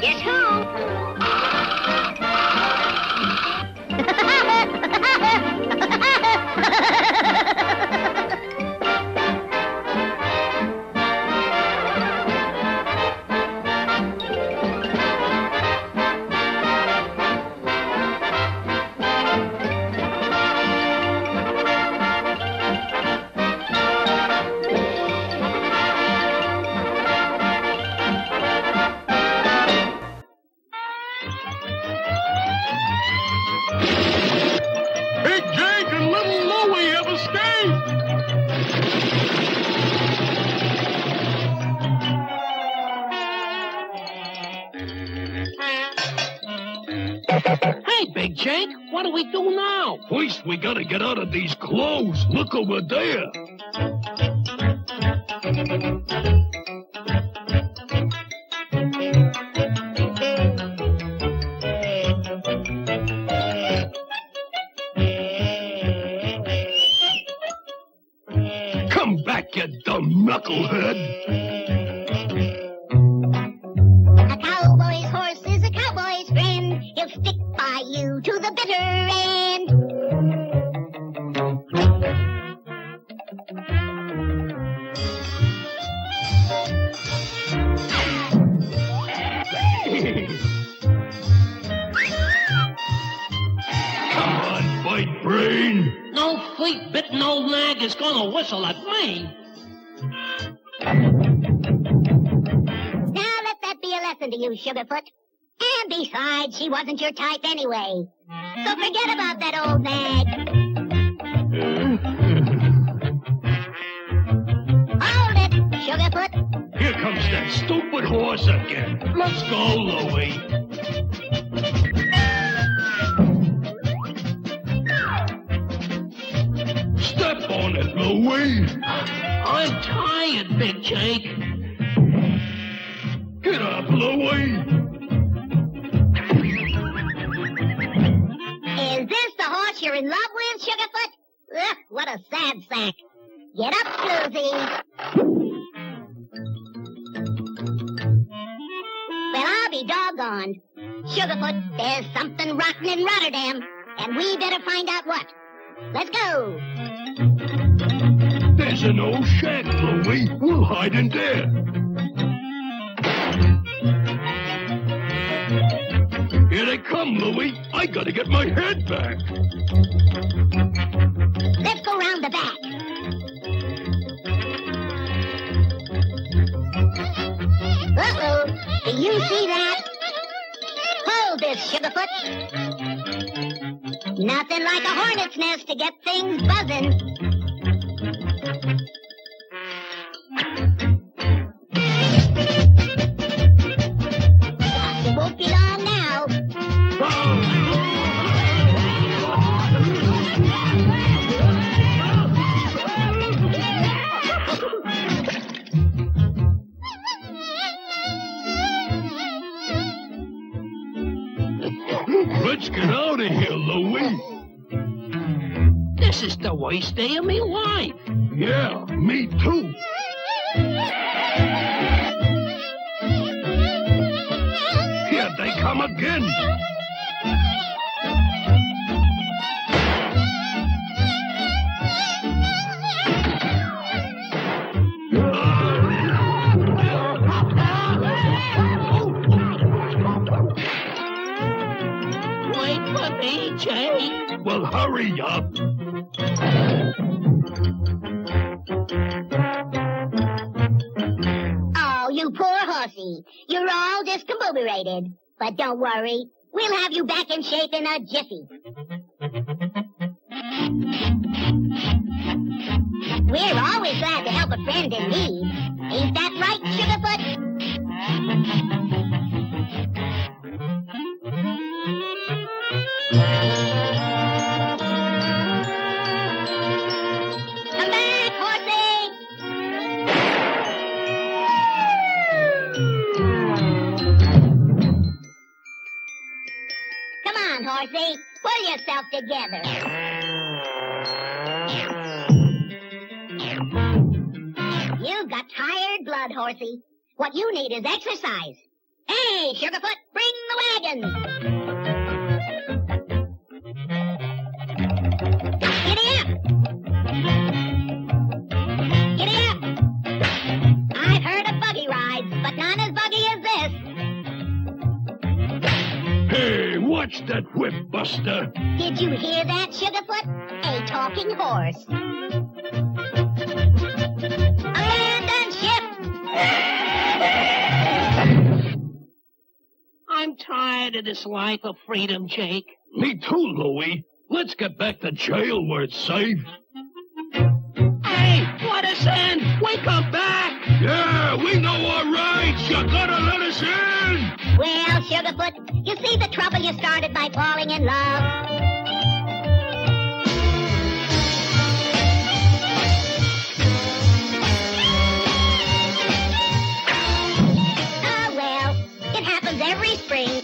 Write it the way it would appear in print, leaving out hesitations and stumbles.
Guess who? Hey, Big Jake, what do we do now? First, we gotta get out of these clothes. Look over there. Come back, you dumb knucklehead. Stick by you to the bitter end. Come on, bite brain. No fleet-bitten old nag is gonna whistle at me. Now let that be a lesson to you, Sugarfoot. And besides, she wasn't your type anyway. So forget about that old nag. Hold it, Sugarfoot. Here comes that stupid horse again. Let's go, Louie. Step on it, Louie. I'm tired, Big Jake. Get up, Louie. Is this the horse you're in love with, Sugarfoot? Ugh, what a sad sack. Get up, Floozy. Well, I'll be doggone. Sugarfoot, there's something rotten in Rotterdam, and we better find out what. Let's go. There's an old shack, Louie. We'll hide in there. Here they come, Louie. I gotta get my head back. Let's go round the back. Uh-oh. Do you see that? Hold this, Sugarfoot. Nothing like a hornet's nest to get things buzzing. It won't be long now. Let's get out of here, Louie. This is the worst day of my life. Yeah, me too. Here they come again. Wait for me, Jake. Well, hurry up. Oh, you poor horsey. You're all discombobulated. But don't worry. We'll have you back in shape in a jiffy. We're always glad to help a friend in need. Ain't that right, Sugarfoot? Come back, horsey! Come on, horsey. Pull yourself together. You've got tired blood, horsey. What you need is exercise. Hey, Sugarfoot, bring the wagon. Giddy up. Giddy up. I've heard of buggy rides, but none as buggy as this. Hey, watch that whip, Buster. Did you hear that, Sugarfoot? A talking horse. A land and shift. I'm tired of this life of freedom, Jake. Me too, Louie. Let's get back to jail where it's safe. Hey, let us in! We come back! Yeah, we know our rights. You gotta let us in. Well, Sugarfoot, you see the trouble you started by falling in love? Oh, well, it happens every spring.